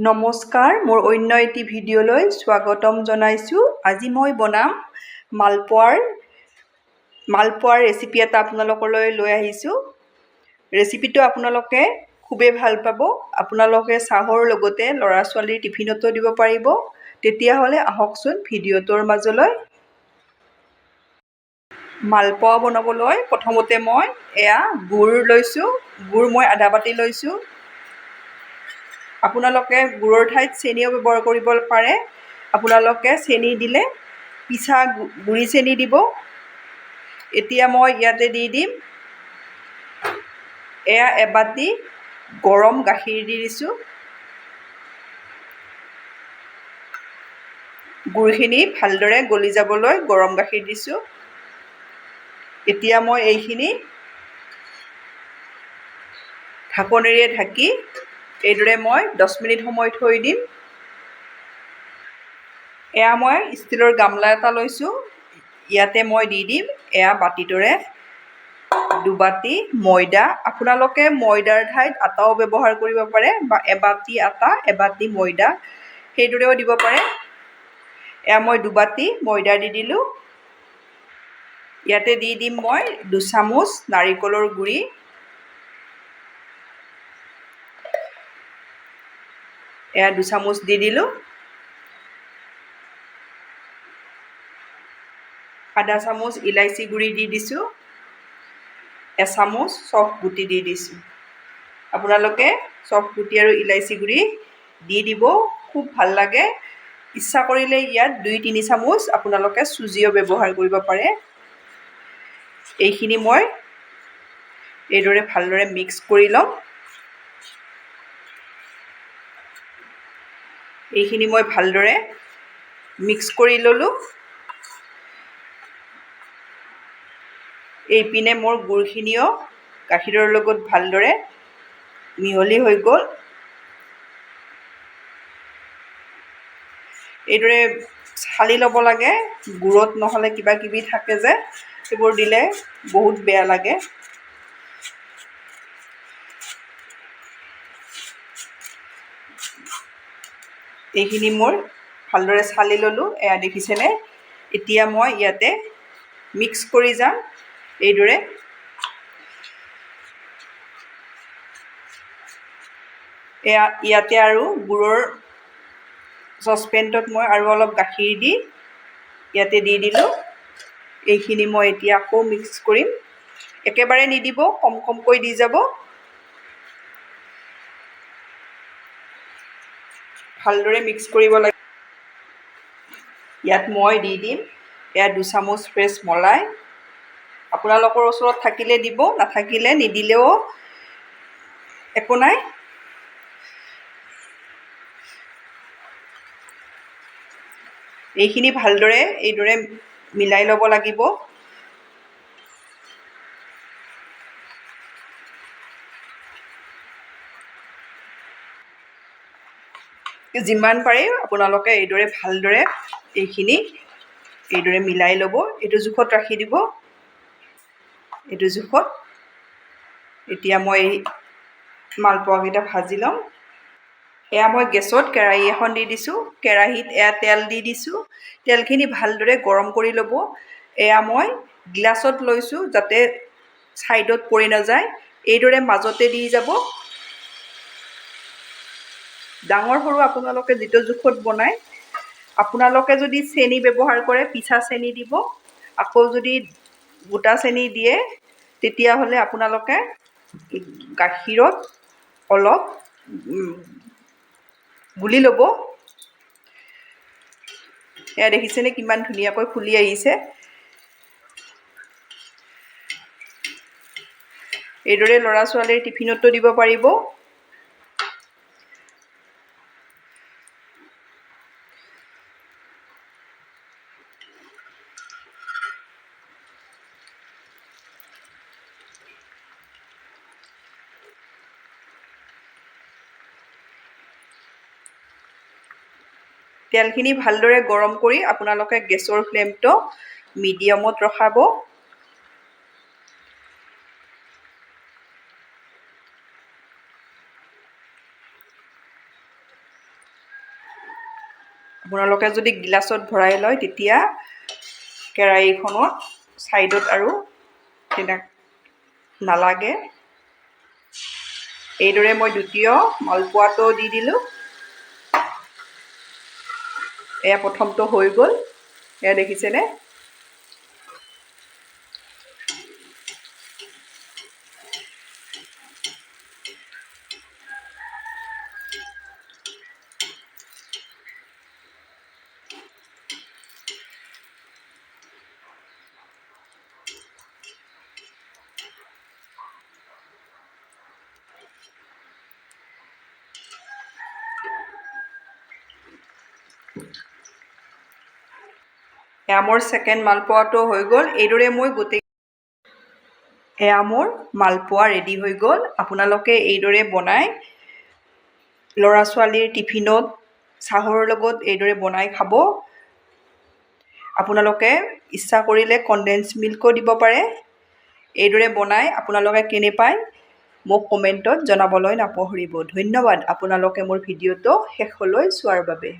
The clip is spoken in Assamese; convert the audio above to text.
নমস্কাৰ, মোৰ অন্য এটি ভিডিঅ'লৈ স্বাগতম জনাইছোঁ। আজি মই বনাম মালপোৱাৰ ৰেচিপি এটা আপোনালোকলৈ লৈ আহিছোঁ। ৰেচিপিটো আপোনালোকে খুবেই ভাল পাব। আপোনালোকে চাহৰ লগতে ল'ৰা ছোৱালীৰ টিফিনতো দিব পাৰিব। তেতিয়াহ'লে আহকচোন ভিডিঅ'টোৰ মাজলৈ। মালপোৱা বনাবলৈ প্ৰথমতে মই গুড় লৈছোঁ। গুড় মই আধা বাটি লৈছোঁ। আপোনালোকে গুড়ৰ ঠাইত চেনিও ব্যৱহাৰ কৰিব পাৰে। আপোনালোকে চেনি দিলে পিঠা গুড়ি চেনি দিব। এতিয়া মই ইয়াতে দি দিম এবাটি গৰম গাখীৰ দি দিছোঁ। গুড়খিনি ভালদৰে গলি যাবলৈ গৰম গাখীৰ দিছোঁ। এতিয়া মই এইখিনি ঢাকনিৰে ঢাকি এইদৰে মই 10 মিনিট সময় থৈ দিম। মই ষ্টীলৰ গামলা এটা লৈছোঁ। ইয়াতে মই দি দিম বাতিটোৰে 2 বাটি ময়দা। আপোনালোকে ময়দাৰ ঠাইত আটাও ব্যৱহাৰ কৰিব পাৰে বা এবাটি আটা এবাটি ময়দা সেইদৰেও দিব পাৰে। মই 2 বাটি ময়দা দি দিলোঁ। ইয়াতে দি দিম মই 2 চামুচ নাৰিকলৰ গুড়ি। 2 চামুচ দি দিলোঁ। আধা চামুচ ইলাইচি গুড়ি দি দিছোঁ। 1 চামুচ চফ গুটি দি দিছোঁ। আপোনালোকে চফ গুটি আৰু ইলাইচি গুড়ি দি দিব, খুব ভাল লাগে। ইচ্ছা কৰিলে ইয়াত 2-3 চামুচ আপোনালোকে চুজিও ব্যৱহাৰ কৰিব পাৰে। এইখিনি মই এইদৰে ভালদৰে মিক্স কৰি ল'ম। এইখিনি মই ভালদৰে মিক্স কৰি ল'লোঁ। এইপিনে মোৰ গুড়খিনিও গাখীৰৰ লগত ভালদৰে মিহলি হৈ গ'ল। এইদৰে চালি ল'ব লাগে। গুড়ত নহ'লে কিবা কিবি থাকে যে সেইবোৰ দিলে বহুত বেয়া লাগে। এইখিনি মোৰ ভালদৰে চালি ল'লোঁ। দেখিছেনে? এতিয়া মই ইয়াতে মিক্স কৰি যাম এইদৰে। ইয়াতে আৰু গুড়ৰ চচপেনটোত মই আৰু অলপ গাখীৰ দি ইয়াতে দি দিলোঁ। এইখিনি মই এতিয়া আকৌ মিক্স কৰিম। একেবাৰে নিদিব, কম কমকৈ দি যাব। ভালদৰে মিক্স কৰিব লাগে। ইয়াত মই দি দিম 2 চামুচ ফ্ৰেছ মলাই। আপোনালোকৰ ওচৰত থাকিলে দিব, নাথাকিলে নিদিলেও একো নাই। এইখিনি ভালদৰে এইদৰে মিলাই ল'ব লাগিব। যিমান পাৰে আপোনালোকে এইদৰে ভালদৰে এইখিনি এইদৰে মিলাই ল'ব। এইটো জোখত ৰাখি দিব। এইটো জোখত। এতিয়া মই মালপোৱাকেইটা ভাজি ল'ম। মই গেছত কেৰাহী এখন দি দিছোঁ। কেৰাহীত তেল দি দিছোঁ। তেলখিনি ভালদৰে গৰম কৰি ল'ব। মই গিলাচত লৈছোঁ যাতে ছাইডত পৰি নাযায়। এইদৰে মাজতে দি যাব। ডাঙৰ সৰু আপোনালোকে যিটো জোখত বনায়। আপোনালোকে যদি চেনি ব্যৱহাৰ কৰে পিঠা চেনি দিব। আকৌ যদি গোটা চেনি দিয়ে তেতিয়াহ'লে আপোনালোকে গাখীৰত অলপ গুলি ল'ব। দেখিছেনে কিমান ধুনীয়াকৈ ফুলি আহিছে। এইদৰে ল'ৰা ছোৱালীৰ টিফিনতো দিব পাৰিব। তেলখিনি ভালদৰে গৰম কৰি আপোনালোকে গেছৰ ফ্লেমটো মিডিয়ামত ৰখাব। আপোনালোকে যদি গিলাচত ভৰাই লয় তেতিয়া কেৰাহীখনত ছাইডত আৰু নালাগে। এইদৰে মই দ্বিতীয় মালপোৱাটো দি দিলোঁ। এয়া প্ৰথমটো হৈ গ'ল, এয়া দেখিছেনে? এয়া মোৰ ছেকেণ্ড মালপোৱাটো হৈ গ'ল। এইদৰে মই গোটেই এয়া মোৰ মালপোৱা ৰেডি হৈ গ'ল। আপোনালোকে এইদৰে বনাই ল'ৰা ছোৱালীৰ টিফিনত চাহৰ লগত এইদৰে বনাই খাব। আপোনালোকে ইচ্ছা কৰিলে কনডেন্স মিল্কো দিব পাৰে। এইদৰে বনাই আপোনালোকে কেনে পায় মোক কমেণ্টত জনাবলৈ নাপাহৰিব। ধন্যবাদ আপোনালোকে মোৰ ভিডিঅ'টো শেষলৈ চোৱাৰ বাবে।